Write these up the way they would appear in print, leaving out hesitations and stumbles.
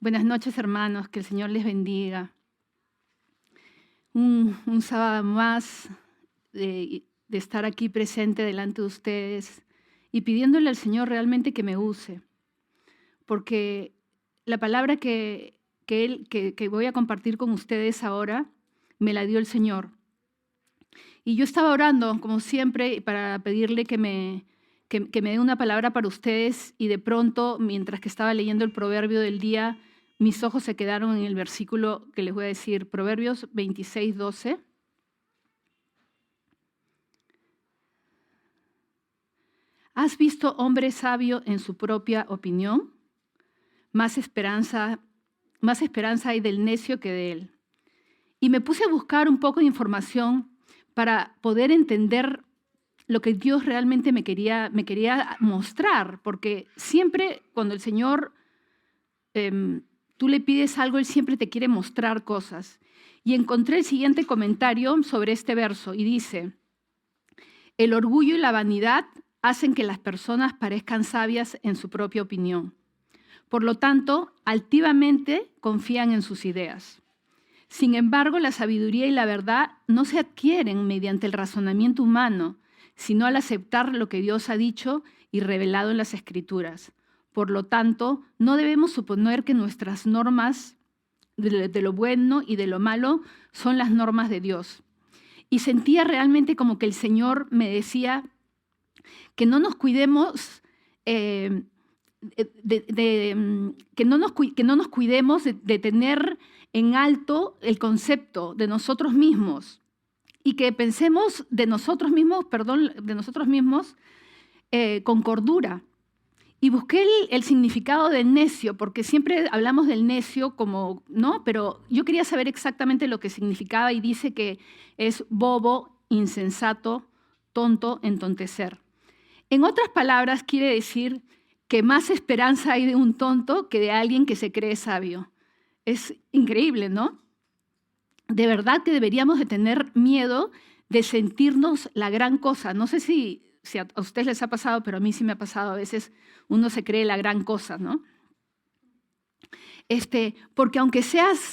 Buenas noches, hermanos, que el Señor les bendiga. Un sábado más de estar aquí presente delante de ustedes y pidiéndole al Señor realmente que me use, porque la palabra que voy a compartir con ustedes ahora me la dio el Señor. Y yo estaba orando, como siempre, para pedirle que me dé una palabra para ustedes, y de pronto, mientras que estaba leyendo el proverbio del día, mis ojos se quedaron en el versículo que les voy a decir, Proverbios 26:12. ¿Has visto hombre sabio en su propia opinión? Más esperanza hay del necio que de él. Y me puse a buscar un poco de información para poder entender lo que Dios realmente me quería mostrar, porque siempre cuando el Señor, tú le pides algo, Él siempre te quiere mostrar cosas. Y encontré el siguiente comentario sobre este verso y dice: el orgullo y la vanidad hacen que las personas parezcan sabias en su propia opinión. Por lo tanto, altivamente confían en sus ideas. Sin embargo, la sabiduría y la verdad no se adquieren mediante el razonamiento humano, sino al aceptar lo que Dios ha dicho y revelado en las Escrituras. Por lo tanto, no debemos suponer que nuestras normas de lo bueno y de lo malo son las normas de Dios. Y sentía realmente como que el Señor me decía que no nos cuidemos, que no nos cuidemos de tener en alto el concepto de nosotros mismos y que pensemos de nosotros mismos con cordura. Y busqué el significado del necio, porque siempre hablamos del necio como, ¿no? Pero yo quería saber exactamente lo que significaba, y dice que es bobo, insensato, tonto, entontecer. En otras palabras, quiere decir que más esperanza hay de un tonto que de alguien que se cree sabio. Es increíble, ¿no? De verdad que deberíamos de tener miedo de sentirnos la gran cosa. No sé si a ustedes les ha pasado, pero a mí sí me ha pasado. A veces uno se cree la gran cosa, ¿no? Porque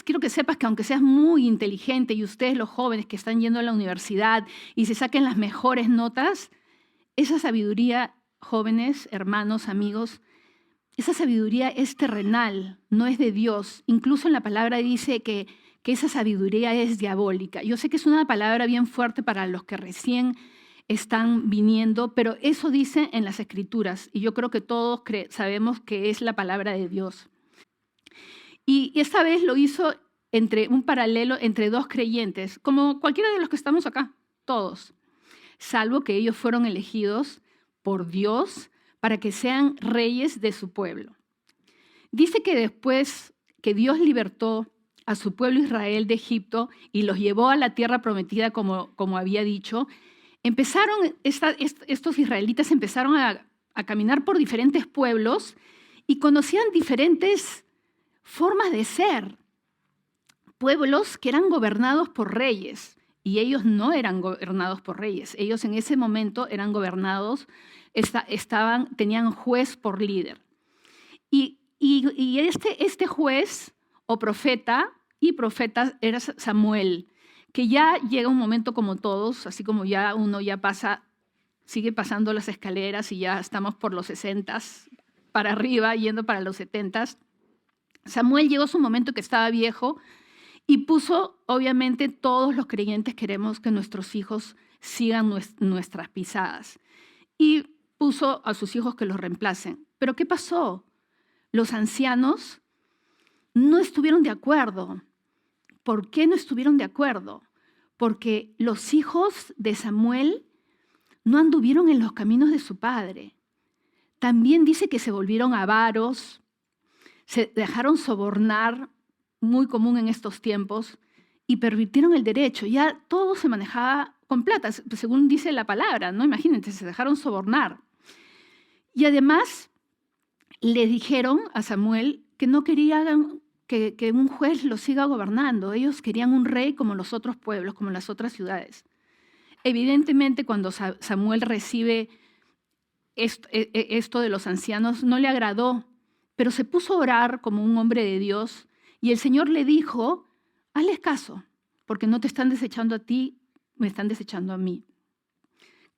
quiero que sepas que aunque seas muy inteligente, y ustedes los jóvenes que están yendo a la universidad y se saquen las mejores notas, esa sabiduría, jóvenes, hermanos, amigos, esa sabiduría es terrenal, no es de Dios. Incluso en la palabra dice que esa sabiduría es diabólica. Yo sé que es una palabra bien fuerte para los que recién están viniendo, pero eso dice en las Escrituras, y yo creo que todos sabemos que es la palabra de Dios. Y esta vez lo hizo entre un paralelo entre dos creyentes, como cualquiera de los que estamos acá, todos, salvo que ellos fueron elegidos por Dios para que sean reyes de su pueblo. Dice que después que Dios libertó a su pueblo Israel de Egipto y los llevó a la tierra prometida como había dicho, estos israelitas empezaron a caminar por diferentes pueblos y conocían diferentes formas de ser. Pueblos que eran gobernados por reyes, y ellos no eran gobernados por reyes. Ellos en ese momento eran gobernados, tenían juez por líder. Y este juez o profeta era Samuel, que ya llega un momento como todos, así como ya uno ya sigue pasando las escaleras y ya estamos por los 60 para arriba, yendo para los 70. Samuel llegó a su momento que estaba viejo y puso, obviamente, todos los creyentes queremos que nuestros hijos sigan nuestras pisadas. Y puso a sus hijos que los reemplacen. ¿Pero qué pasó? Los ancianos no estuvieron de acuerdo. ¿Por qué no estuvieron de acuerdo? Porque los hijos de Samuel no anduvieron en los caminos de su padre. También dice que se volvieron avaros, se dejaron sobornar, muy común en estos tiempos, y pervirtieron el derecho. Ya todo se manejaba con plata, según dice la palabra, ¿no? Imagínense, se dejaron sobornar. Y además le dijeron a Samuel que no querían que un juez los siga gobernando. Ellos querían un rey como los otros pueblos, como las otras ciudades. Evidentemente, cuando Samuel recibe esto de los ancianos, no le agradó, pero se puso a orar como un hombre de Dios y el Señor le dijo, hazles caso, porque no te están desechando a ti, me están desechando a mí.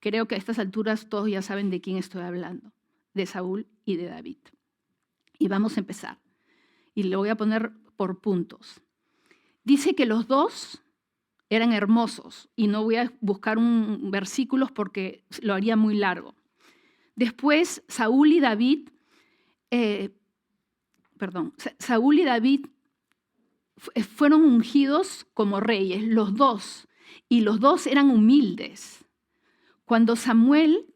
Creo que a estas alturas todos ya saben de quién estoy hablando, de Saúl y de David. Y vamos a empezar. Y lo voy a poner por puntos. Dice que los dos eran hermosos, y no voy a buscar versículos porque lo haría muy largo. Después, Saúl y David fueron ungidos como reyes, los dos, y los dos eran humildes. Cuando Samuel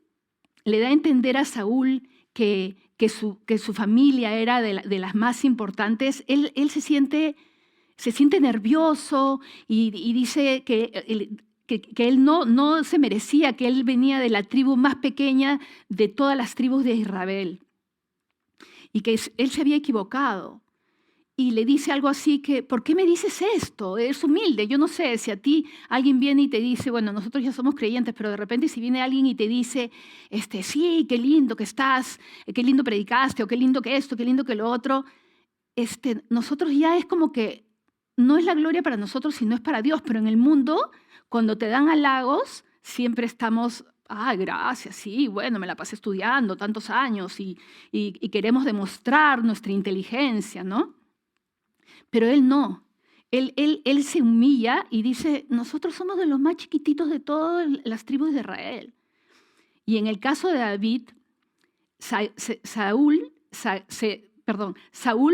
le da a entender a Saúl que su familia era de las más importantes, él se siente nervioso y dice que él no se merecía, que él venía de la tribu más pequeña de todas las tribus de Israel y que él se había equivocado. Y le dice algo así que, ¿por qué me dices esto? Es humilde. Yo no sé si a ti alguien viene y te dice, bueno, nosotros ya somos creyentes, pero de repente si viene alguien y te dice, sí, qué lindo que estás, qué lindo predicaste, o qué lindo que esto, qué lindo que lo otro, nosotros ya es como que no es la gloria para nosotros, sino es para Dios. Pero en el mundo, cuando te dan halagos, siempre estamos, gracias, sí, bueno, me la pasé estudiando tantos años y queremos demostrar nuestra inteligencia, ¿no? Pero él no. Él se humilla y dice, nosotros somos de los más chiquititos de todas las tribus de Israel. Y en el caso de David, Saúl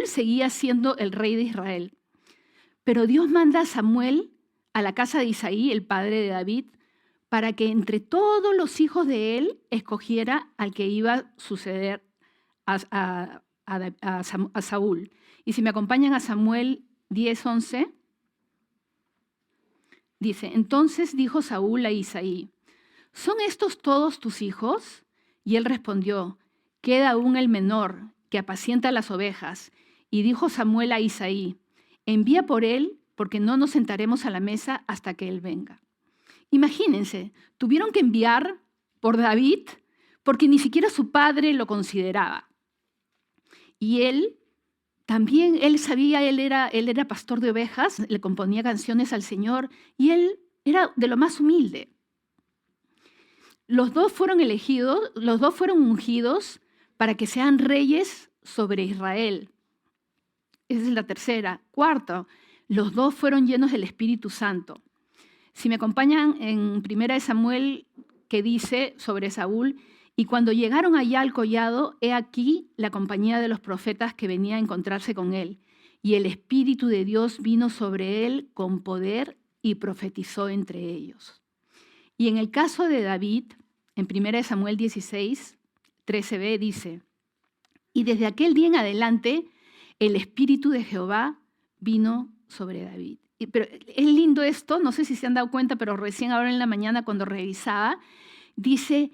seguía siendo el rey de Israel. Pero Dios manda a Samuel a la casa de Isaí, el padre de David, para que entre todos los hijos de él escogiera al que iba a suceder a Saúl. Y si me acompañan a Samuel 10:11, dice, entonces dijo Saúl a Isaí, ¿son estos todos tus hijos? Y él respondió, queda aún el menor, que apacienta las ovejas. Y dijo Samuel a Isaí, envía por él, porque no nos sentaremos a la mesa hasta que él venga. Imagínense, tuvieron que enviar por David porque ni siquiera su padre lo consideraba. Y él también, él era pastor de ovejas, le componía canciones al Señor y él era de lo más humilde. Los dos fueron elegidos, los dos fueron ungidos para que sean reyes sobre Israel. Esa es la tercera. Cuarto, los dos fueron llenos del Espíritu Santo. Si me acompañan en 1 Samuel, que dice sobre Saúl, y cuando llegaron allá al collado, he aquí la compañía de los profetas que venía a encontrarse con él. Y el Espíritu de Dios vino sobre él con poder y profetizó entre ellos. Y en el caso de David, en 1 Samuel 16, 13b dice, y desde aquel día en adelante, el Espíritu de Jehová vino sobre David. Pero es lindo esto, no sé si se han dado cuenta, pero recién ahora en la mañana cuando revisaba, dice,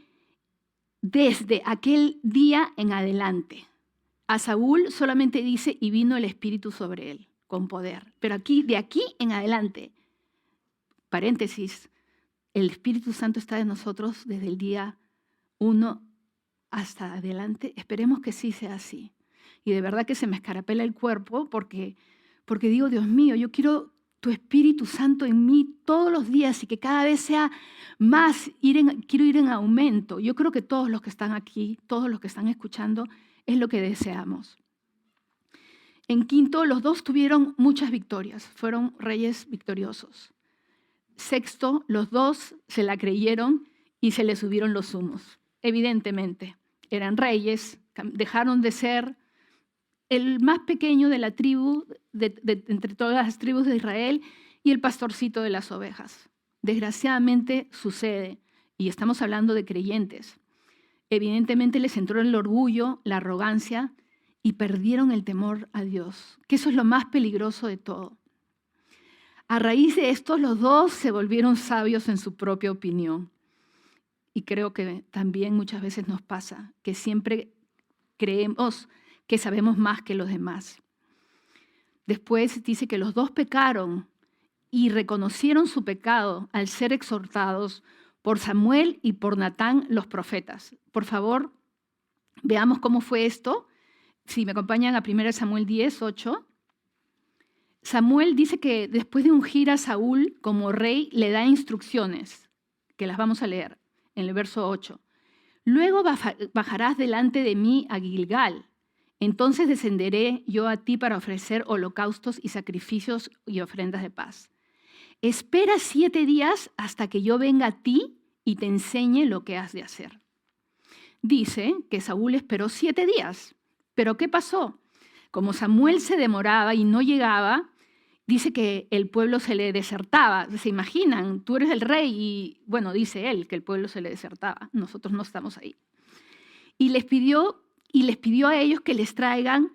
desde aquel día en adelante. A Saúl solamente dice, y vino el Espíritu sobre él, con poder. Pero aquí, de aquí en adelante, paréntesis, el Espíritu Santo está en nosotros desde el día 1 hasta adelante. Esperemos que sí sea así. Y de verdad que se me escarapela el cuerpo porque digo, Dios mío, yo quiero tu Espíritu Santo en mí todos los días y que cada vez sea más, quiero ir en aumento. Yo creo que todos los que están aquí, todos los que están escuchando, es lo que deseamos. En quinto, los dos tuvieron muchas victorias, fueron reyes victoriosos. Sexto, los dos se la creyeron y se les subieron los humos. Evidentemente, eran reyes, dejaron de ser el más pequeño de la tribu, entre todas las tribus de Israel, y el pastorcito de las ovejas. Desgraciadamente sucede, y estamos hablando de creyentes. Evidentemente les entró el orgullo, la arrogancia, y perdieron el temor a Dios, que eso es lo más peligroso de todo. A raíz de esto, los dos se volvieron sabios en su propia opinión. Y creo que también muchas veces nos pasa, que siempre creemos que sabemos más que los demás. Después dice que los dos pecaron y reconocieron su pecado al ser exhortados por Samuel y por Natán, los profetas. Por favor, veamos cómo fue esto. Si me acompañan a 1 Samuel 10, 8, Samuel dice que después de ungir a Saúl como rey, le da instrucciones, que las vamos a leer en el verso 8. Luego bajarás delante de mí a Gilgal. Entonces descenderé yo a ti para ofrecer holocaustos y sacrificios y ofrendas de paz. Espera 7 días hasta que yo venga a ti y te enseñe lo que has de hacer. Dice que Saúl esperó 7 días. ¿Pero qué pasó? Como Samuel se demoraba y no llegaba, dice que el pueblo se le desertaba. ¿Se imaginan? Tú eres el rey y, bueno, dice él que el pueblo se le desertaba. Nosotros no estamos ahí. Y les pidió a ellos que les traigan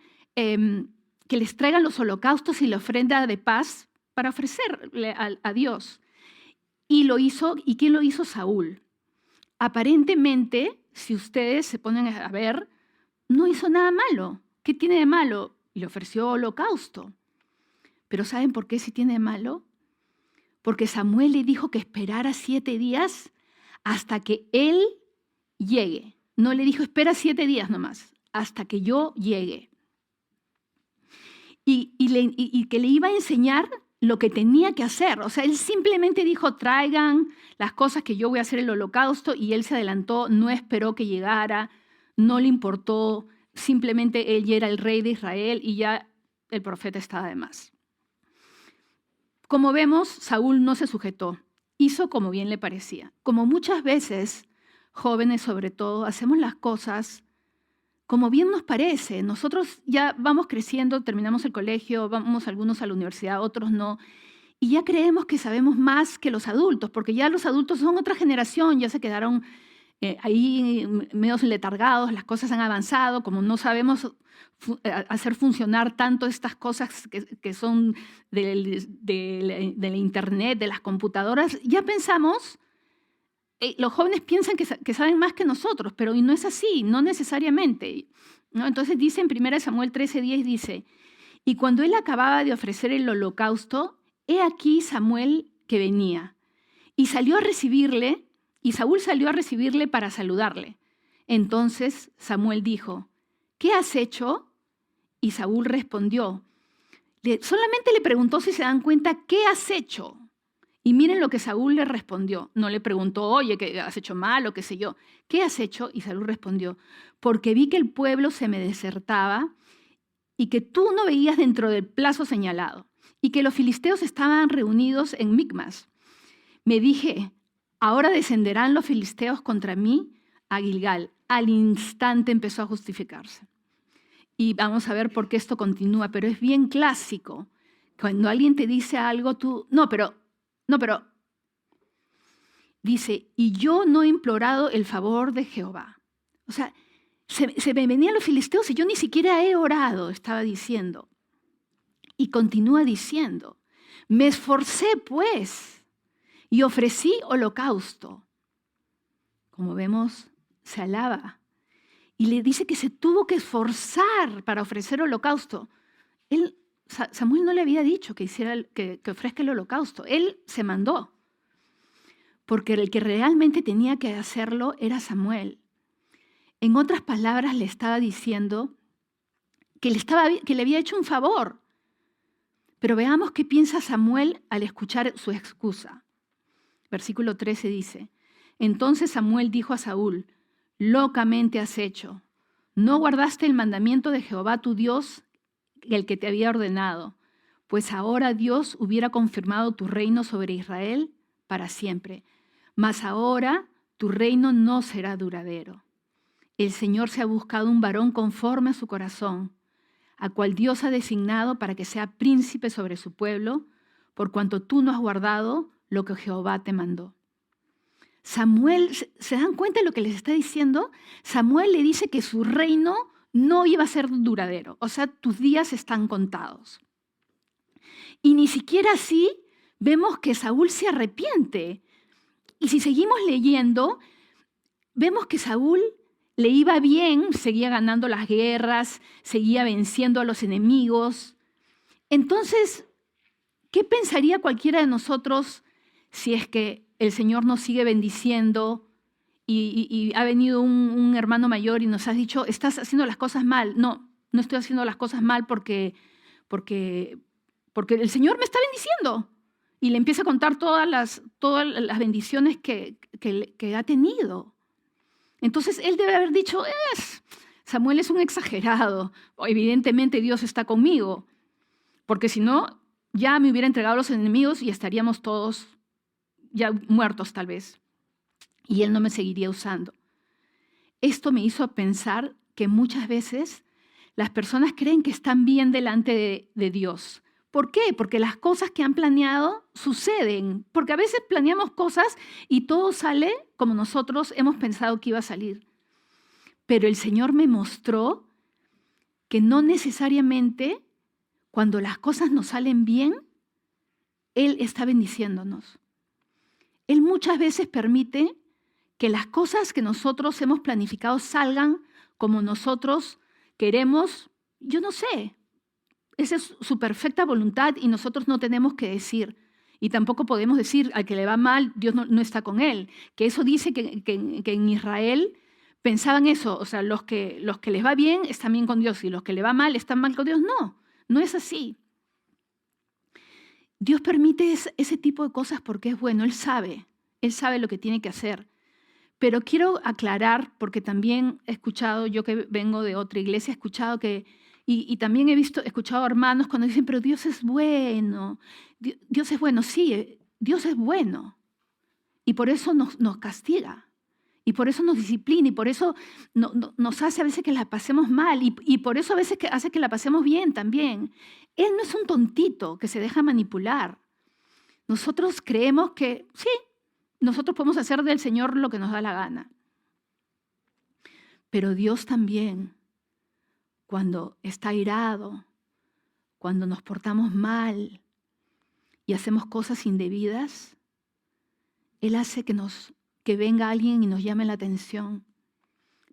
los holocaustos y la ofrenda de paz para ofrecerle a Dios. Y lo hizo. ¿Y quién lo hizo? Saúl. Aparentemente, si ustedes se ponen a ver, no hizo nada malo. ¿Qué tiene de malo? Le ofreció holocausto. Pero ¿saben por qué sí tiene de malo? Porque Samuel le dijo que esperara 7 días hasta que él llegue. No le dijo, espera 7 días nomás, hasta que yo llegue. Y que le iba a enseñar lo que tenía que hacer. O sea, él simplemente dijo, traigan las cosas que yo voy a hacer el holocausto, y él se adelantó, no esperó que llegara, no le importó, simplemente él ya era el rey de Israel y ya el profeta estaba de más. Como vemos, Saúl no se sujetó, hizo como bien le parecía. Como muchas veces, jóvenes sobre todo, hacemos las cosas como bien nos parece. Nosotros ya vamos creciendo, terminamos el colegio, vamos algunos a la universidad, otros no, y ya creemos que sabemos más que los adultos, porque ya los adultos son otra generación, ya se quedaron ahí medio letargados, las cosas han avanzado, como no sabemos hacer funcionar tanto estas cosas que son de la internet, de las computadoras, ya pensamos, los jóvenes piensan que saben más que nosotros, pero no es así, no necesariamente, ¿no? Entonces dice en 1 Samuel 13:10, dice, y cuando él acababa de ofrecer el holocausto, he aquí Samuel que venía, y salió a recibirle, y Saúl salió a recibirle para saludarle. Entonces Samuel dijo, ¿qué has hecho? Y Saúl respondió, solamente le preguntó, si se dan cuenta, ¿qué has hecho? Y miren lo que Saúl le respondió. No le preguntó, oye, ¿qué has hecho mal o qué sé yo? ¿Qué has hecho? Y Saúl respondió, porque vi que el pueblo se me desertaba y que tú no veías dentro del plazo señalado y que los filisteos estaban reunidos en Micmas. Me dije, ahora descenderán los filisteos contra mí a Gilgal. Al instante empezó a justificarse. Y vamos a ver por qué esto continúa, pero es bien clásico. Cuando alguien te dice algo, tú, no, pero, dice, y yo no he implorado el favor de Jehová. O sea, se me venían los filisteos y yo ni siquiera he orado, estaba diciendo. Y continúa diciendo, me esforcé pues y ofrecí holocausto. Como vemos, se alaba. Y le dice que se tuvo que esforzar para ofrecer holocausto. Samuel no le había dicho que ofrezca el holocausto. Él se mandó. Porque el que realmente tenía que hacerlo era Samuel. En otras palabras, le estaba diciendo que le había hecho un favor. Pero veamos qué piensa Samuel al escuchar su excusa. Versículo 13 dice, entonces Samuel dijo a Saúl, locamente has hecho. No guardaste el mandamiento de Jehová tu Dios, el que te había ordenado, pues ahora Dios hubiera confirmado tu reino sobre Israel para siempre. Mas ahora tu reino no será duradero. El Señor se ha buscado un varón conforme a su corazón, a cual Dios ha designado para que sea príncipe sobre su pueblo, por cuanto tú no has guardado lo que Jehová te mandó. Samuel, ¿se dan cuenta de lo que les está diciendo? Samuel le dice que su reino no iba a ser duradero, o sea, tus días están contados. Y ni siquiera así vemos que Saúl se arrepiente. Y si seguimos leyendo, vemos que Saúl le iba bien, seguía ganando las guerras, seguía venciendo a los enemigos. Entonces, ¿qué pensaría cualquiera de nosotros si es que el Señor nos sigue bendiciendo y ha venido un hermano mayor y nos ha dicho, estás haciendo las cosas mal? No, no estoy haciendo las cosas mal porque el Señor me está bendiciendo. Y le empieza a contar todas las bendiciones que ha tenido. Entonces él debe haber dicho, Samuel es un exagerado. Evidentemente Dios está conmigo. Porque si no, ya me hubiera entregado a los enemigos y estaríamos todos ya muertos tal vez. Y él no me seguiría usando. Esto me hizo pensar que muchas veces las personas creen que están bien delante de Dios. ¿Por qué? Porque las cosas que han planeado suceden. Porque a veces planeamos cosas y todo sale como nosotros hemos pensado que iba a salir. Pero el Señor me mostró que no necesariamente cuando las cosas nos salen bien, Él está bendiciéndonos. Él muchas veces permite que las cosas que nosotros hemos planificado salgan como nosotros queremos, yo no sé. Esa es su perfecta voluntad y nosotros no tenemos que decir. Y tampoco podemos decir al que le va mal, Dios no está con él. Que eso dice que en Israel pensaban eso. O sea, los que les va bien están bien con Dios y los que le va mal están mal con Dios. No, no es así. Dios permite ese tipo de cosas porque es bueno. Él sabe lo que tiene que hacer. Pero quiero aclarar, porque también he escuchado, yo que vengo de otra iglesia, he escuchado que y también he escuchado hermanos cuando dicen, pero Dios es bueno. Dios es bueno, sí, Dios es bueno. Y por eso nos castiga. Y por eso nos disciplina. Y por eso nos hace a veces que la pasemos mal. Y por eso a veces hace que la pasemos bien también. Él no es un tontito que se deja manipular. Nosotros creemos que, sí, nosotros podemos hacer del Señor lo que nos da la gana. Pero Dios también, cuando está airado, cuando nos portamos mal y hacemos cosas indebidas, Él hace que venga alguien y nos llame la atención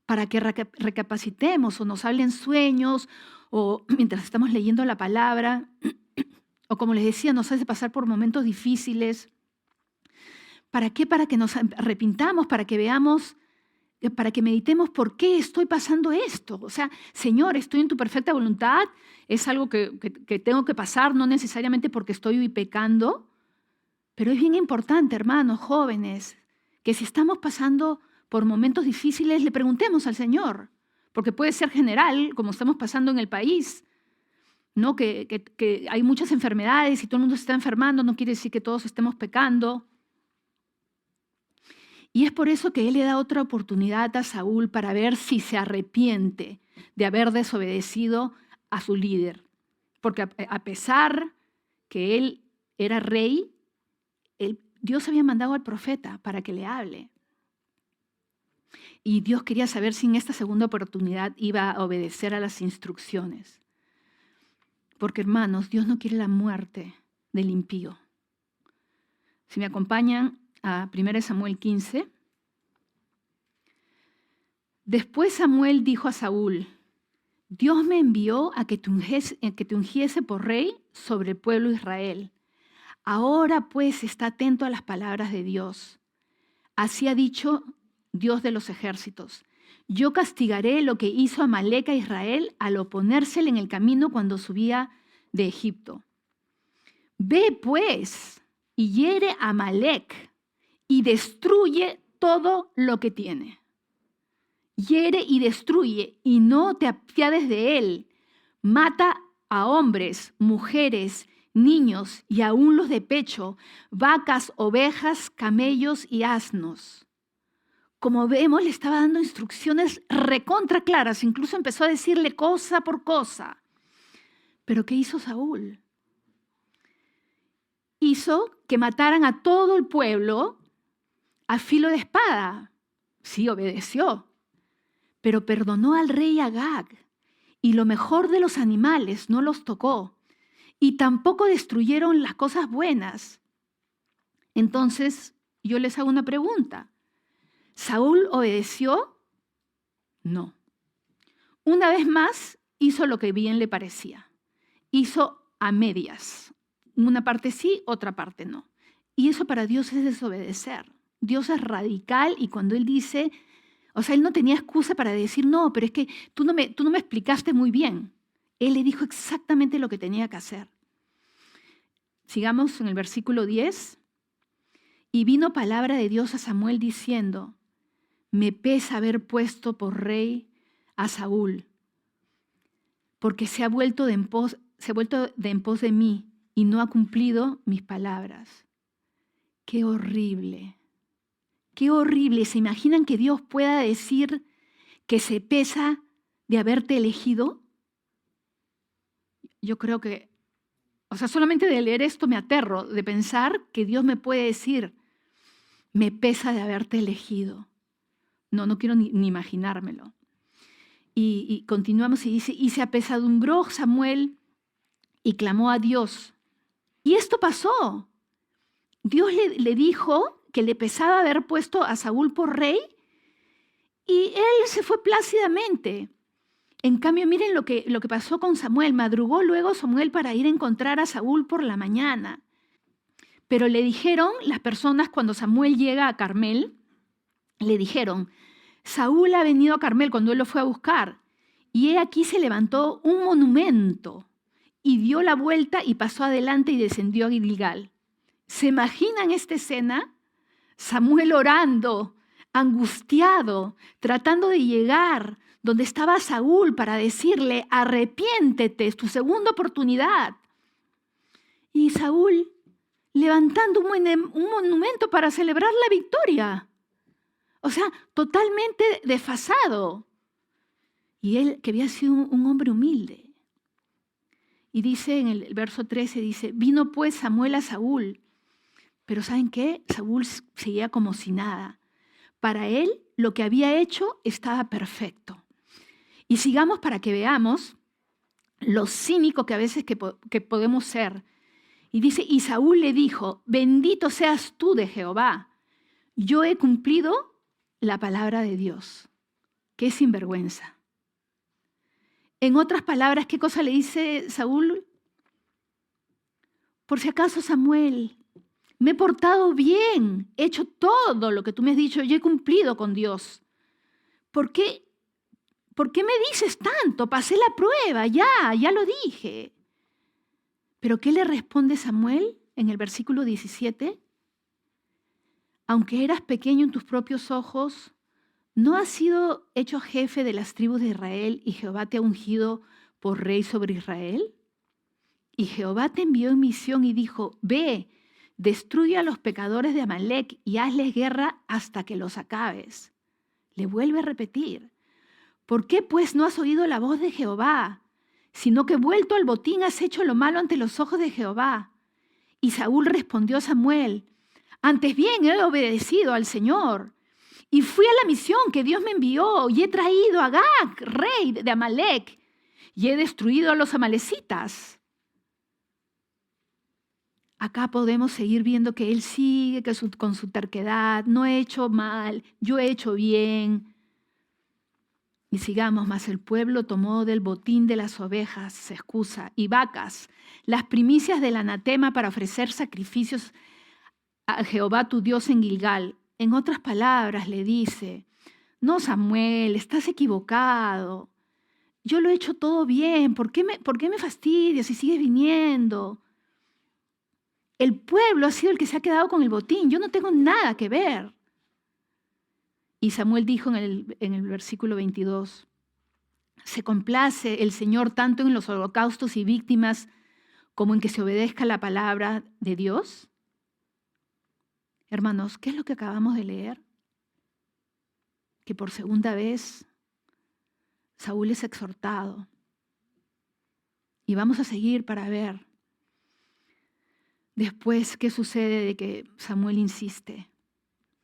para que recapacitemos o nos hablen sueños o mientras estamos leyendo la palabra o como les decía, nos hace pasar por momentos difíciles. ¿Para qué? Para que nos arrepintamos, para que veamos, para que meditemos por qué estoy pasando esto. O sea, Señor, estoy en tu perfecta voluntad, es algo que tengo que pasar, no necesariamente porque estoy pecando, pero es bien importante, hermanos, jóvenes, que si estamos pasando por momentos difíciles, le preguntemos al Señor, porque puede ser general, como estamos pasando en el país, ¿no? Que hay muchas enfermedades y todo el mundo se está enfermando, no quiere decir que todos estemos pecando. Y es por eso que él le da otra oportunidad a Saúl para ver si se arrepiente de haber desobedecido a su líder. Porque a pesar que él era rey, Dios había mandado al profeta para que le hable. Y Dios quería saber si en esta segunda oportunidad iba a obedecer a las instrucciones. Porque, hermanos, Dios no quiere la muerte del impío. Si me acompañan a 1 Samuel 15. Después Samuel dijo a Saúl, Dios me envió a que te ungiese por rey sobre el pueblo de Israel. Ahora pues está atento a las palabras de Dios. Así ha dicho Dios de los ejércitos. Yo castigaré lo que hizo Amalec a Israel al oponérsele en el camino cuando subía de Egipto. Ve pues y hiere a Amalec y destruye todo lo que tiene. Hiere y destruye y no te apiades de él. Mata a hombres, mujeres, niños y aún los de pecho, vacas, ovejas, camellos y asnos. Como vemos, le estaba dando instrucciones recontra claras, incluso empezó a decirle cosa por cosa. ¿Pero qué hizo Saúl? Hizo que mataran a todo el pueblo a filo de espada. Sí, obedeció, pero perdonó al rey Agag y lo mejor de los animales no los tocó y tampoco destruyeron las cosas buenas. Entonces, yo les hago una pregunta. ¿Saúl obedeció? No. Una vez más, hizo lo que bien le parecía. Hizo a medias. Una parte sí, otra parte no. Y eso para Dios es desobedecer. Dios es radical y cuando Él dice, o sea, Él no tenía excusa para decir, no, pero es que tú no me explicaste muy bien. Él le dijo exactamente lo que tenía que hacer. Sigamos en el versículo 10. Y vino palabra de Dios a Samuel diciendo, me pesa haber puesto por rey a Saúl, porque se ha vuelto de en pos de mí y no ha cumplido mis palabras. Qué horrible, qué horrible. ¿Se imaginan que Dios pueda decir que se pesa de haberte elegido? Yo creo que, solamente de leer esto me aterro, de pensar que Dios me puede decir, me pesa de haberte elegido. No quiero ni imaginármelo. Y continuamos y dice, y se apesadumbró Samuel y clamó a Dios. Y esto pasó. Dios le dijo que le pesaba haber puesto a Saúl por rey y él se fue plácidamente. En cambio, miren lo que pasó con Samuel. Madrugó luego Samuel para ir a encontrar a Saúl por la mañana. Pero le dijeron las personas cuando Samuel llega a Carmel, le dijeron, Saúl ha venido a Carmel cuando él lo fue a buscar. Y he aquí se levantó un monumento y dio la vuelta y pasó adelante y descendió a Gilgal. ¿Se imaginan esta escena? Samuel orando, angustiado, tratando de llegar donde estaba Saúl para decirle, arrepiéntete, es tu segunda oportunidad. Y Saúl levantando un monumento para celebrar la victoria. Totalmente desfasado. Y él, que había sido un hombre humilde. Y dice en el verso 13, dice, vino pues Samuel a Saúl. Pero ¿saben qué? Saúl seguía como si nada. Para él, lo que había hecho estaba perfecto. Y sigamos para que veamos lo cínico que a veces que podemos ser. Y dice, y Saúl le dijo, bendito seas tú de Jehová. Yo he cumplido la palabra de Dios. Qué sinvergüenza. En otras palabras, ¿qué cosa le dice Saúl? Por si acaso, Samuel, me he portado bien, he hecho todo lo que tú me has dicho, yo he cumplido con Dios. ¿Por qué me dices tanto? Pasé la prueba, ya lo dije. ¿Pero qué le responde Samuel en el versículo 17? Aunque eras pequeño en tus propios ojos, ¿no has sido hecho jefe de las tribus de Israel y Jehová te ha ungido por rey sobre Israel? Y Jehová te envió en misión y dijo, ve, destruye a los pecadores de Amalec y hazles guerra hasta que los acabes. Le vuelve a repetir, ¿por qué pues no has oído la voz de Jehová? Sino que vuelto al botín has hecho lo malo ante los ojos de Jehová. Y Saúl respondió a Samuel, antes bien he obedecido al Señor. Y fui a la misión que Dios me envió y he traído a Agag, rey de Amalec, y he destruido a los amalecitas. Acá podemos seguir viendo que él sigue con su terquedad, no he hecho mal, yo he hecho bien. Y sigamos, mas el pueblo tomó del botín de las ovejas, se excusa, y vacas, las primicias del anatema para ofrecer sacrificios a Jehová tu Dios en Gilgal. En otras palabras le dice, no Samuel, estás equivocado. Yo lo he hecho todo bien, ¿por qué me fastidias si sigues viniendo? El pueblo ha sido el que se ha quedado con el botín, yo no tengo nada que ver. Y Samuel dijo en el versículo 22, ¿se complace el Señor tanto en los holocaustos y víctimas como en que se obedezca la palabra de Dios? Hermanos, ¿qué es lo que acabamos de leer? Que por segunda vez Saúl es exhortado. Y vamos a seguir para ver después qué sucede de que Samuel insiste.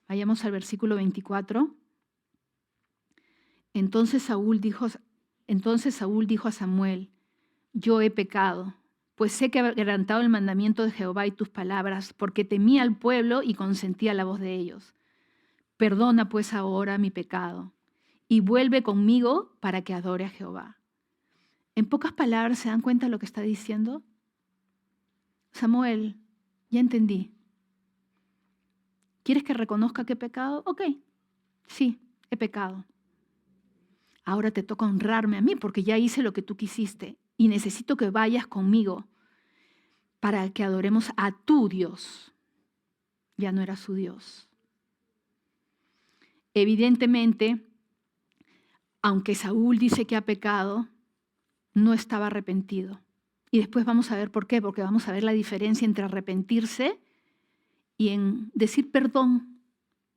Vayamos al versículo 24. Entonces Saúl dijo a Samuel, yo he pecado, pues sé que he quebrantado el mandamiento de Jehová y tus palabras, porque temía al pueblo y consentía la voz de ellos. Perdona pues ahora mi pecado y vuelve conmigo para que adore a Jehová. En pocas palabras, ¿se dan cuenta de lo que está diciendo? Samuel, ya entendí. ¿Quieres que reconozca que he pecado? Ok, sí, he pecado. Ahora te toca honrarme a mí porque ya hice lo que tú quisiste. y necesito que vayas conmigo para que adoremos a tu Dios. Ya no era su Dios. Evidentemente, aunque Saúl dice que ha pecado, no estaba arrepentido. Y después vamos a ver por qué, porque vamos a ver la diferencia entre arrepentirse y en decir perdón.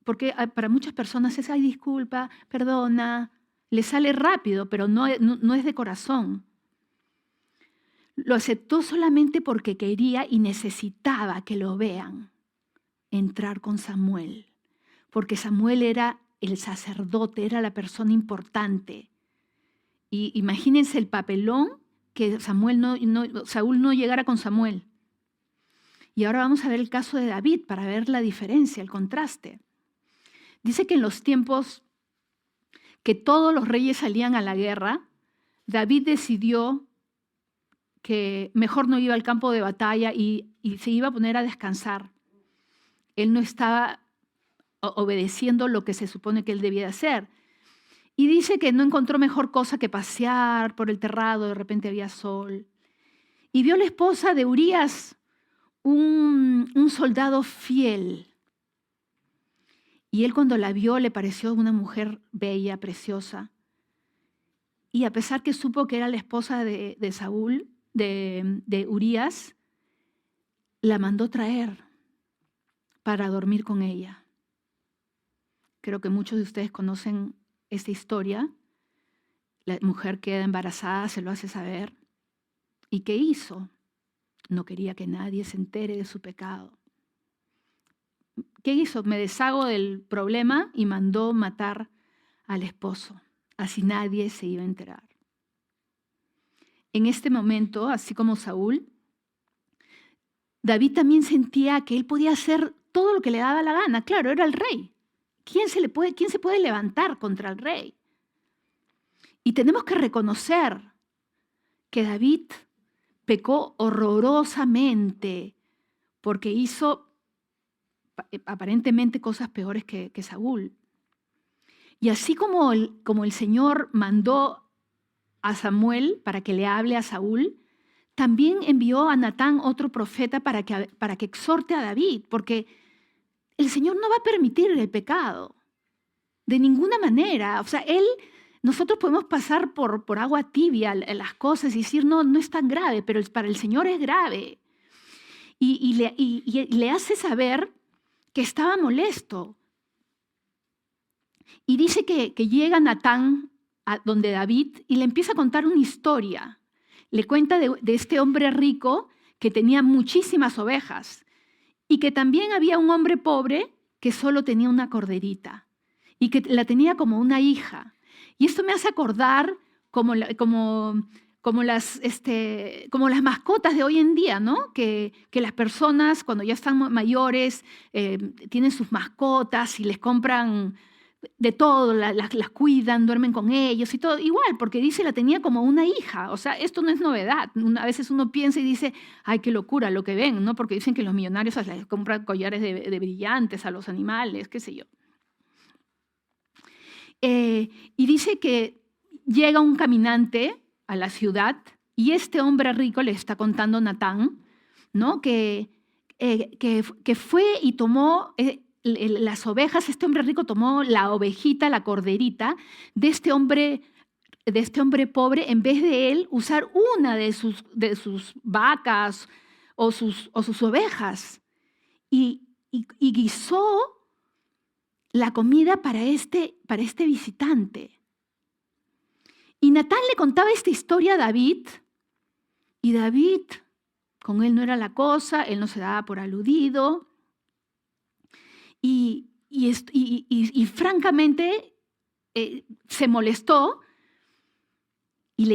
Porque para muchas personas es, ay, disculpa, perdona, le sale rápido, pero no es de corazón. Lo aceptó solamente porque quería y necesitaba que lo vean entrar con Samuel, porque Samuel era el sacerdote, era la persona importante. Y imagínense el papelón que Saúl no llegara con Samuel. Y ahora vamos a ver el caso de David para ver la diferencia, el contraste. Dice que en los tiempos que todos los reyes salían a la guerra, David decidió que mejor no iba al campo de batalla y se iba a poner a descansar. Él no estaba obedeciendo lo que se supone que él debía hacer. Y dice que no encontró mejor cosa que pasear por el terrado, de repente había sol. Y vio la esposa de Urías, un soldado fiel. Y él cuando la vio le pareció una mujer bella, preciosa. Y a pesar que supo que era la esposa de Saúl, de Urías, la mandó traer para dormir con ella. Creo que muchos de ustedes conocen esta historia. La mujer queda embarazada, se lo hace saber. ¿Y qué hizo? No quería que nadie se entere de su pecado. ¿Qué hizo? Me deshago del problema y mandó matar al esposo. Así nadie se iba a enterar. En este momento, así como Saúl, David también sentía que él podía hacer todo lo que le daba la gana. Claro, era el rey. ¿Quién se puede levantar contra el rey? Y tenemos que reconocer que David pecó horrorosamente porque hizo aparentemente cosas peores que Saúl. Y así como el Señor mandó a Samuel para que le hable a Saúl, también envió a Natán, otro profeta, para que exhorte a David, porque el Señor no va a permitir el pecado, de ninguna manera. O sea, nosotros podemos pasar por agua tibia las cosas y decir, no es tan grave, pero para el Señor es grave. Y le hace saber que estaba molesto. Y dice que llega Natán a donde David y le empieza a contar una historia. Le cuenta de este hombre rico que tenía muchísimas ovejas y que también había un hombre pobre que solo tenía una corderita y que la tenía como una hija. Y esto me hace acordar como las mascotas de hoy en día, ¿no? Que las personas cuando ya están mayores tienen sus mascotas y les compran de todo, las cuidan, duermen con ellos y todo. Igual, porque dice la tenía como una hija. O sea, esto no es novedad. A veces uno piensa y dice, ay, qué locura lo que ven, ¿no? Porque dicen que los millonarios les compran collares de brillantes a los animales, qué sé yo. Y dice que llega un caminante a la ciudad y este hombre rico le está contando a Natán, ¿no? que fue y tomó las ovejas. Este hombre rico tomó la ovejita, la corderita de este hombre pobre, en vez de él usar una de sus vacas o sus ovejas, y guisó la comida para este visitante. Y Natán le contaba esta historia a David, y David, con él no era la cosa, él no se daba por aludido, y francamente se molestó y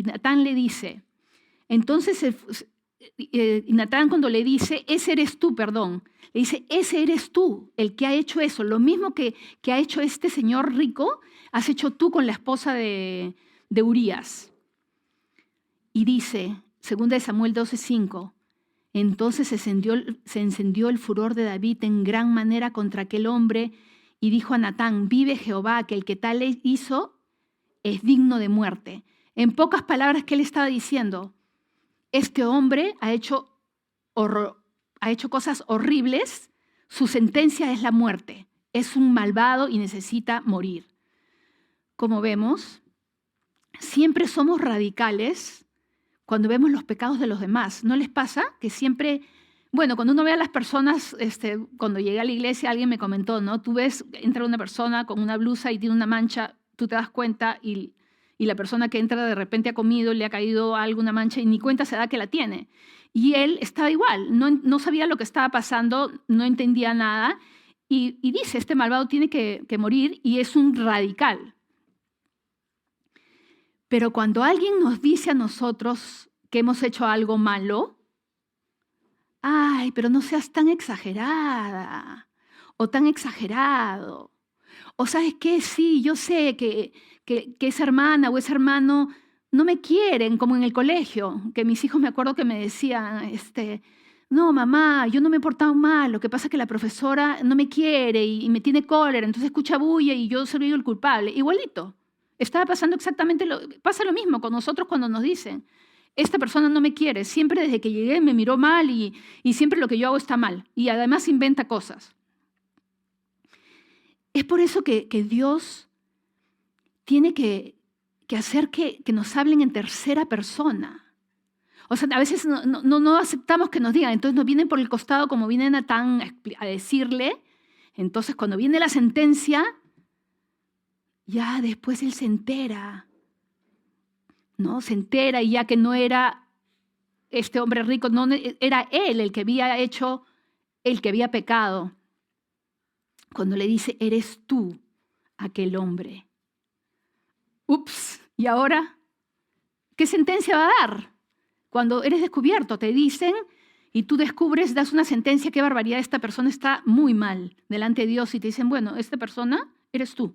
Natán le dice, entonces Natán cuando le dice, ese eres tú, le dice, ese eres tú, el que ha hecho eso, lo mismo que ha hecho este señor rico, has hecho tú con la esposa de Urías. Y dice, 2 Samuel 12:5, entonces se encendió el furor de David en gran manera contra aquel hombre y dijo a Natán, vive Jehová, que el que tal hizo, es digno de muerte. En pocas palabras, ¿qué le estaba diciendo? Este hombre ha hecho cosas horribles, su sentencia es la muerte. Es un malvado y necesita morir. Como vemos, siempre somos radicales cuando vemos los pecados de los demás. ¿No les pasa que siempre, bueno, cuando uno ve a las personas, cuando llegué a la iglesia alguien me comentó, ¿no? Tú ves, entra una persona con una blusa y tiene una mancha, tú te das cuenta y la persona que entra de repente ha comido, le ha caído algo, una mancha y ni cuenta se da que la tiene. Y él estaba igual, no sabía lo que estaba pasando, no entendía nada y dice, este malvado tiene que morir y es un radical. Pero cuando alguien nos dice a nosotros que hemos hecho algo malo, ay, pero no seas tan exagerada o tan exagerado. O sabes qué, sí, yo sé que esa hermana o ese hermano no me quieren como en el colegio, que mis hijos me acuerdo que me decían, no, mamá, yo no me he portado mal, lo que pasa es que la profesora no me quiere y me tiene cólera, entonces escucha bulla y yo soy el culpable. Igualito. Estaba pasando pasa lo mismo con nosotros cuando nos dicen, esta persona no me quiere, siempre desde que llegué me miró mal y siempre lo que yo hago está mal. Y además inventa cosas. Es por eso que Dios tiene que hacer que nos hablen en tercera persona. O sea, a veces no aceptamos que nos digan, entonces nos vienen por el costado como viene Natán a decirle. Entonces cuando viene la sentencia, ya después él se entera, ¿no? Se entera y ya que no era este hombre rico, no era él el que había pecado. Cuando le dice, eres tú aquel hombre. Ups, ¿y ahora qué sentencia va a dar? Cuando eres descubierto, te dicen y tú descubres, das una sentencia, qué barbaridad, esta persona está muy mal delante de Dios y te dicen, bueno, esta persona eres tú.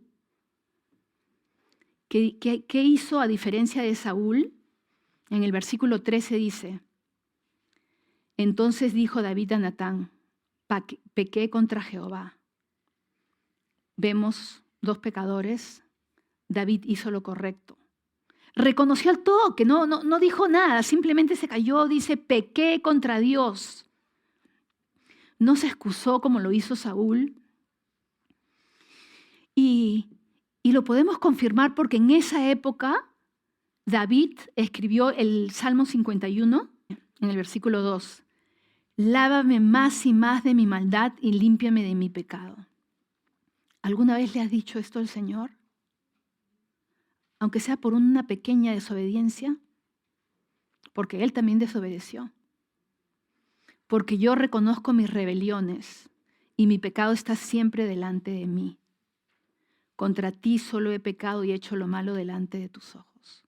¿Qué hizo a diferencia de Saúl? En el versículo 13 dice, entonces dijo David a Natán, pequé contra Jehová. Vemos dos pecadores, David hizo lo correcto. Reconoció al toque, no dijo nada, simplemente se cayó, dice, pequé contra Dios. No se excusó como lo hizo Saúl. Y lo podemos confirmar porque en esa época David escribió el Salmo 51 en el versículo 2. Lávame más y más de mi maldad y límpiame de mi pecado. ¿Alguna vez le has dicho esto al Señor? Aunque sea por una pequeña desobediencia, porque Él también desobedeció. Porque yo reconozco mis rebeliones y mi pecado está siempre delante de mí. Contra ti solo he pecado y he hecho lo malo delante de tus ojos.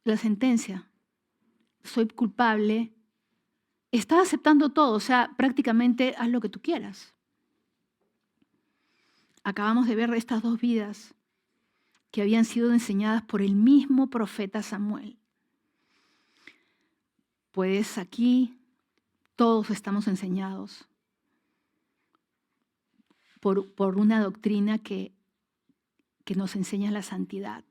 La sentencia, soy culpable, está aceptando todo, o sea, prácticamente haz lo que tú quieras. Acabamos de ver estas dos vidas que habían sido enseñadas por el mismo profeta Samuel. Pues aquí todos estamos enseñados por una doctrina que nos enseña la santidad.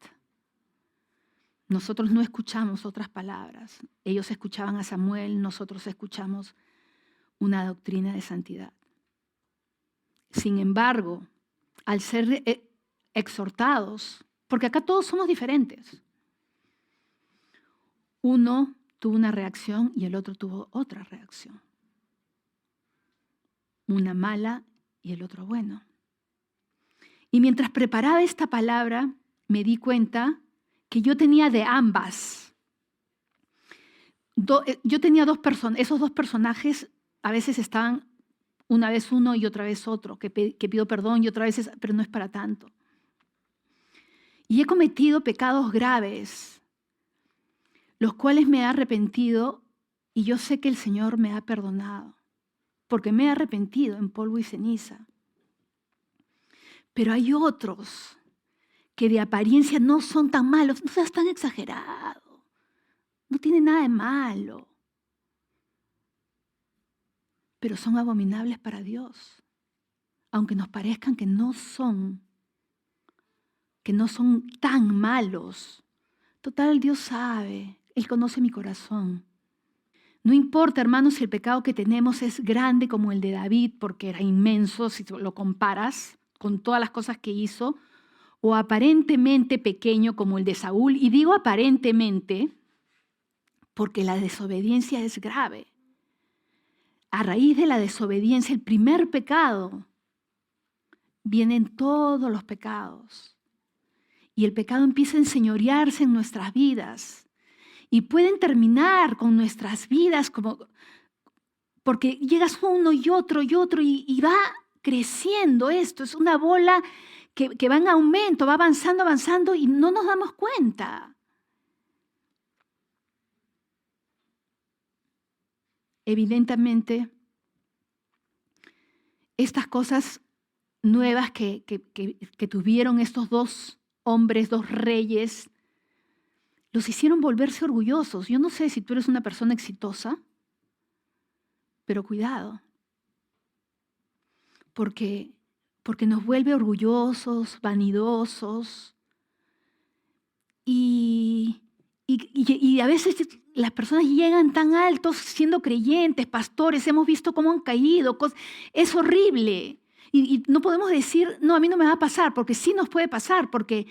Nosotros no escuchamos otras palabras. Ellos escuchaban a Samuel, nosotros escuchamos una doctrina de santidad. Sin embargo, al ser exhortados, porque acá todos somos diferentes, uno tuvo una reacción y el otro tuvo otra reacción. Una mala y el otro bueno. Y mientras preparaba esta palabra, me di cuenta que yo tenía de ambas. Yo tenía esos dos personajes a veces estaban una vez uno y otra vez otro, que pido perdón y otra vez, pero no es para tanto. Y he cometido pecados graves, los cuales me he arrepentido y yo sé que el Señor me ha perdonado, porque me he arrepentido en polvo y ceniza. Pero hay otros que de apariencia no son tan malos, no seas tan exagerado, no tiene nada de malo, pero son abominables para Dios, aunque nos parezcan que no son que no son tan malos. Total, Dios sabe, Él conoce mi corazón. No importa, hermanos, si el pecado que tenemos es grande como el de David, porque era inmenso si lo comparas con todas las cosas que hizo, o aparentemente pequeño como el de Saúl. Y digo aparentemente porque la desobediencia es grave. A raíz de la desobediencia, el primer pecado, vienen todos los pecados. Y el pecado empieza a enseñorearse en nuestras vidas. Y pueden terminar con nuestras vidas porque llegas uno y otro y va creciendo esto. Es una bola que va en aumento, va avanzando y no nos damos cuenta. Evidentemente, estas cosas nuevas que tuvieron estos dos hombres, dos reyes, los hicieron volverse orgullosos. Yo no sé si tú eres una persona exitosa, pero cuidado, porque nos vuelve orgullosos, vanidosos, y a veces las personas llegan tan altos siendo creyentes, pastores, hemos visto cómo han caído, es horrible. Y no podemos decir, no, a mí no me va a pasar, porque sí nos puede pasar, porque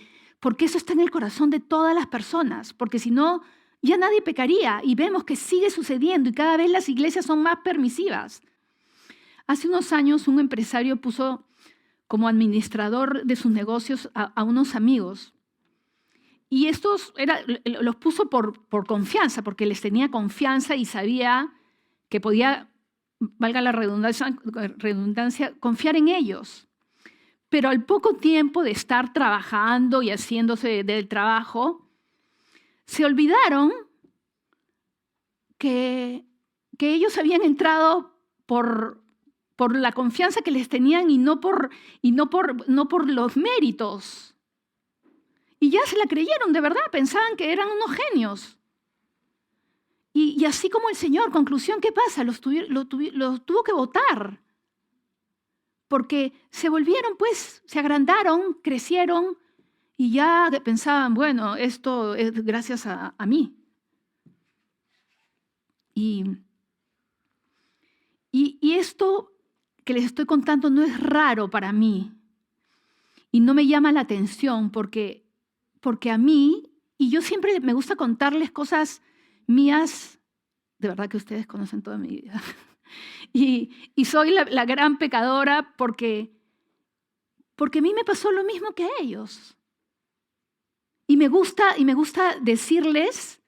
eso está en el corazón de todas las personas, porque si no, ya nadie pecaría. Y vemos que sigue sucediendo y cada vez las iglesias son más permisivas. Hace unos años un empresario puso como administrador de sus negocios a unos amigos. Y estos los puso por confianza, porque les tenía confianza y sabía que podía, valga la redundancia, confiar en ellos. Pero al poco tiempo de estar trabajando y haciéndose del trabajo, se olvidaron que ellos habían entrado por la confianza que les tenían y no por los méritos. Y ya se la creyeron, de verdad, pensaban que eran unos genios. Y así como el Señor, conclusión, ¿qué pasa? Los tuvo que votar. Porque se volvieron, pues, se agrandaron, crecieron y ya pensaban, bueno, esto es gracias a mí. Y esto que les estoy contando no es raro para mí y no me llama la atención porque a mí, y yo siempre me gusta contarles cosas mías, de verdad que ustedes conocen toda mi vida, y soy la gran pecadora porque a mí me pasó lo mismo que a ellos. Y me gusta decirles,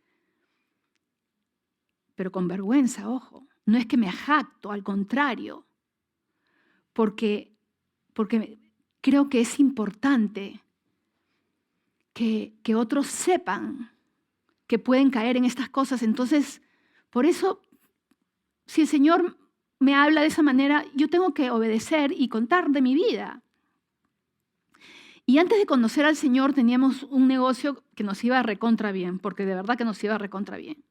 pero con vergüenza, ojo, no es que me jacto, al contrario, porque creo que es importante que otros sepan que pueden caer en estas cosas. Entonces, por eso, si el Señor me habla de esa manera, yo tengo que obedecer y contar de mi vida. Y antes de conocer al Señor teníamos un negocio que nos iba recontra bien, porque de verdad que nos iba recontra bien.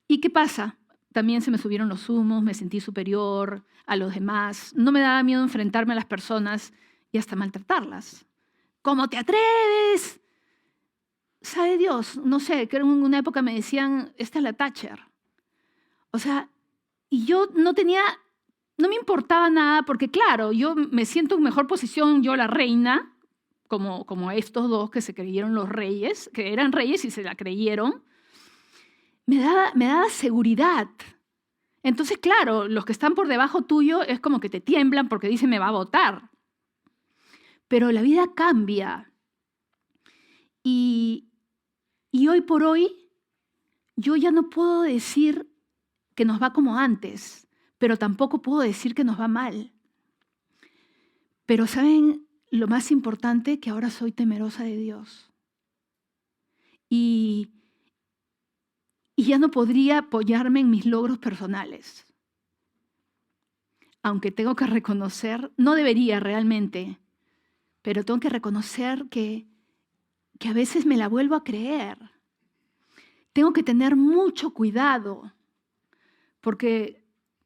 ¿Y qué pasa? También se me subieron los humos, me sentí superior a los demás, no me daba miedo enfrentarme a las personas y hasta maltratarlas. ¿Cómo te atreves? ¿Sabe Dios? No sé, que en una época me decían, esta es la Thatcher. O sea, y yo no me importaba nada porque claro, yo me siento en mejor posición, yo la reina, como estos dos que se creyeron los reyes, que eran reyes y se la creyeron, me daba seguridad. Entonces, claro, los que están por debajo tuyo es como que te tiemblan porque dicen me va a votar. Pero la vida cambia. Y hoy por hoy, yo ya no puedo decir que nos va como antes, pero tampoco puedo decir que nos va mal. Pero ¿saben lo más importante? Que ahora soy temerosa de Dios. Y ya no podría apoyarme en mis logros personales. Aunque tengo que reconocer, no debería realmente, pero tengo que reconocer que a veces me la vuelvo a creer. Tengo que tener mucho cuidado, porque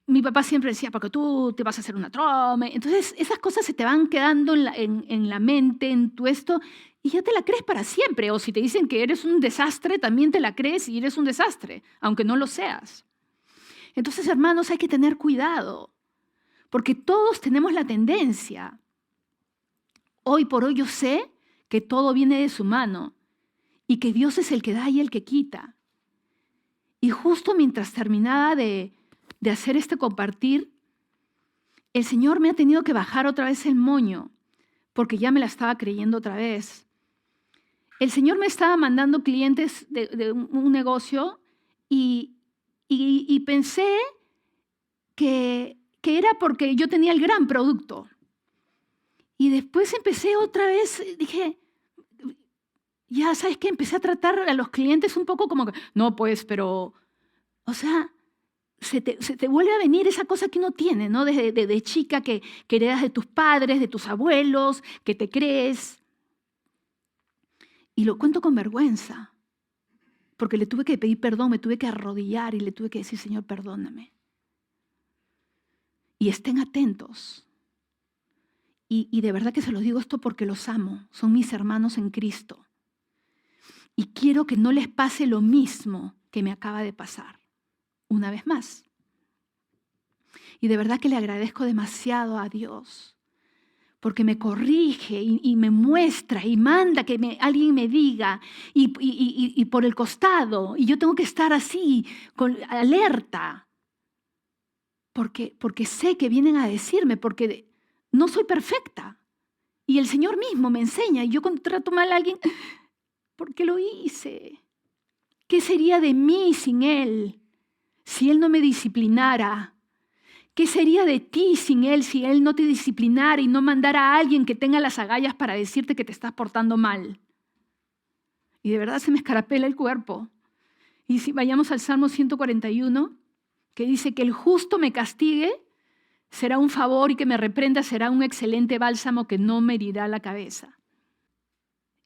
mi papá siempre decía, porque tú te vas a hacer una trome. Entonces, esas cosas se te van quedando en la mente, en tu esto, y ya te la crees para siempre. O si te dicen que eres un desastre, también te la crees y eres un desastre, aunque no lo seas. Entonces, hermanos, hay que tener cuidado, porque todos tenemos la tendencia. Hoy por hoy yo sé que todo viene de su mano y que Dios es el que da y el que quita. Y justo mientras terminaba de hacer este compartir, el Señor me ha tenido que bajar otra vez el moño, porque ya me la estaba creyendo otra vez. El Señor me estaba mandando clientes de un negocio y pensé que era porque yo tenía el gran producto. Y después empecé otra vez, dije, ya, ¿sabes qué? Empecé a tratar a los clientes un poco como que, no, pues, pero, o sea, se te vuelve a venir esa cosa que uno tiene, ¿no? De chica que heredas de tus padres, de tus abuelos, que te crees. Y lo cuento con vergüenza, porque le tuve que pedir perdón, me tuve que arrodillar y le tuve que decir, Señor, perdóname. Y estén atentos. Y de verdad que se los digo esto porque los amo, son mis hermanos en Cristo. Y quiero que no les pase lo mismo que me acaba de pasar, una vez más. Y de verdad que le agradezco demasiado a Dios, porque me corrige y me muestra y manda que alguien me diga y por el costado. Y yo tengo que estar así, alerta, porque sé que vienen a decirme, porque no soy perfecta. Y el Señor mismo me enseña. Y yo cuando trato mal a alguien, ¿por qué lo hice? ¿Qué sería de mí sin Él? Si Él no me disciplinara. ¿Qué sería de ti sin Él si Él no te disciplinara y no mandara a alguien que tenga las agallas para decirte que te estás portando mal? Y de verdad se me escarapela el cuerpo. Y si vayamos al Salmo 141, que dice que el justo me castigue, será un favor, y que me reprenda será un excelente bálsamo que no me herirá la cabeza.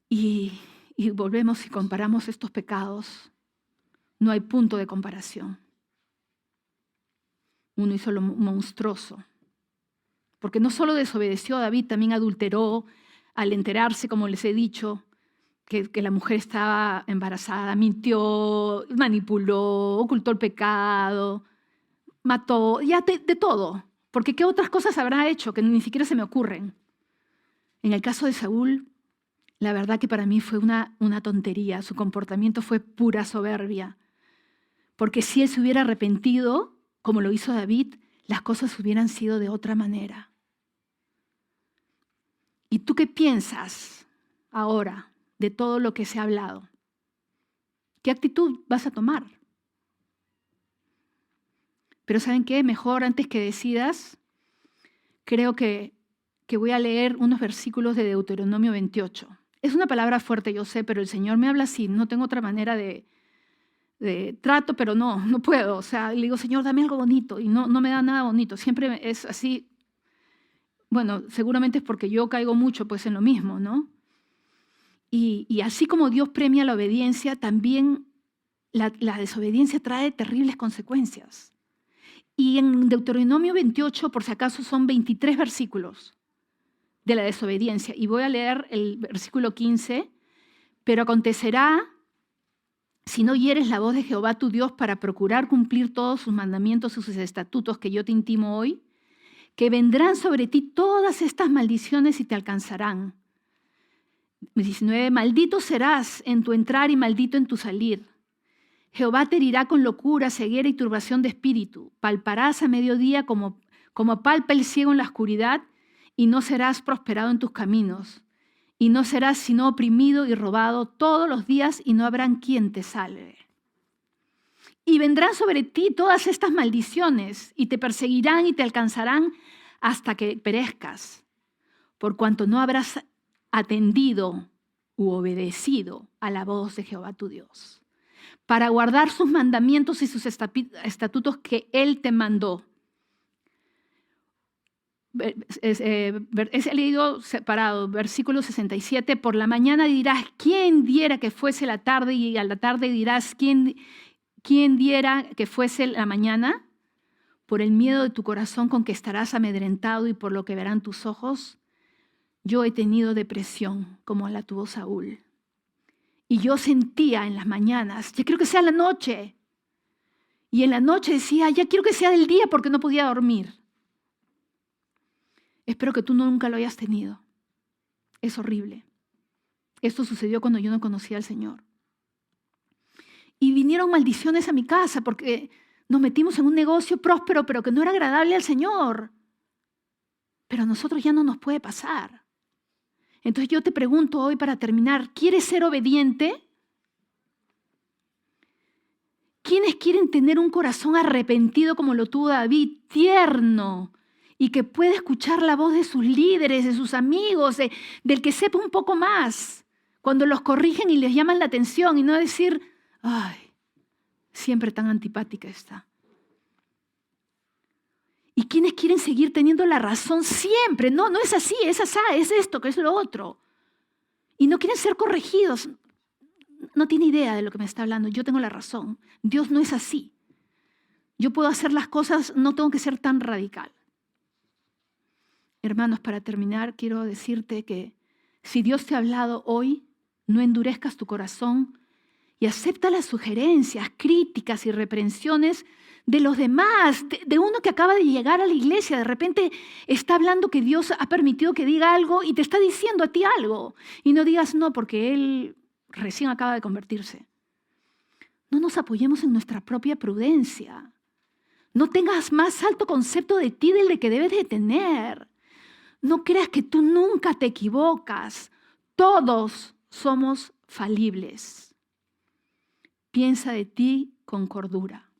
Y volvemos y comparamos estos pecados. No hay punto de comparación. Uno hizo lo monstruoso. Porque no solo desobedeció a David, también adulteró al enterarse, como les he dicho, que la mujer estaba embarazada, mintió, manipuló, ocultó el pecado, mató, ya de todo. Porque ¿qué otras cosas habrá hecho que ni siquiera se me ocurren? En el caso de Saúl, la verdad que para mí fue una tontería. Su comportamiento fue pura soberbia. Porque si él se hubiera arrepentido, como lo hizo David, las cosas hubieran sido de otra manera. ¿Y tú qué piensas ahora de todo lo que se ha hablado? ¿Qué actitud vas a tomar? Pero ¿saben qué? Mejor antes que decidas, creo que voy a leer unos versículos de Deuteronomio 28. Es una palabra fuerte, yo sé, pero el Señor me habla así. No tengo otra manera de trato, pero no puedo. O sea, le digo, Señor, dame algo bonito. Y no me da nada bonito. Siempre es así. Bueno, seguramente es porque yo caigo mucho pues en lo mismo, ¿no? Y así como Dios premia la obediencia, también la desobediencia trae terribles consecuencias. Y en Deuteronomio 28, por si acaso, son 23 versículos de la desobediencia. Y voy a leer el versículo 15. Pero acontecerá, si no hieres la voz de Jehová tu Dios para procurar cumplir todos sus mandamientos y sus estatutos que yo te intimo hoy, que vendrán sobre ti todas estas maldiciones y te alcanzarán. 19. Maldito serás en tu entrar y maldito en tu salir. Jehová te herirá con locura, ceguera y turbación de espíritu. Palparás a mediodía como palpa el ciego en la oscuridad, y no serás prosperado en tus caminos. Y no serás sino oprimido y robado todos los días, y no habrán quien te salve. Y vendrán sobre ti todas estas maldiciones, y te perseguirán y te alcanzarán hasta que perezcas, por cuanto no habrás atendido u obedecido a la voz de Jehová tu Dios, para guardar sus mandamientos y sus estatutos que Él te mandó. He leído separado, versículo 67, por la mañana dirás, ¿quién diera que fuese la tarde? Y a la tarde dirás, ¿quién diera que fuese la mañana? por el miedo de tu corazón con que estarás amedrentado y por lo que verán tus ojos, yo he tenido depresión como la tuvo Saúl. Y yo sentía en las mañanas, ya quiero que sea la noche. Y en la noche decía, ya quiero que sea del día porque no podía dormir. Espero que tú nunca lo hayas tenido. Es horrible. Esto sucedió cuando yo no conocía al Señor. Y vinieron maldiciones a mi casa porque nos metimos en un negocio próspero, pero que no era agradable al Señor. Pero a nosotros ya no nos puede pasar. Entonces yo te pregunto hoy para terminar, ¿quieres ser obediente? ¿Quiénes quieren tener un corazón arrepentido como lo tuvo David, tierno, y que puede escuchar la voz de sus líderes, de sus amigos, del que sepa un poco más, cuando los corrigen y les llaman la atención y no decir, ay, siempre tan antipática está? ¿Y quiénes quieren seguir teniendo la razón siempre? No, no es así, es asá, es esto, que es lo otro. Y no quieren ser corregidos. No tiene idea de lo que me está hablando. Yo tengo la razón. Dios no es así. Yo puedo hacer las cosas, no tengo que ser tan radical. Hermanos, para terminar, quiero decirte que si Dios te ha hablado hoy, no endurezcas tu corazón y acepta las sugerencias, críticas y reprensiones de los demás, de uno que acaba de llegar a la iglesia. De repente está hablando que Dios ha permitido que diga algo y te está diciendo a ti algo. Y no digas no porque él recién acaba de convertirse. No nos apoyemos en nuestra propia prudencia. No tengas más alto concepto de ti del que debes de tener. No creas que tú nunca te equivocas. Todos somos falibles. Piensa de ti con cordura.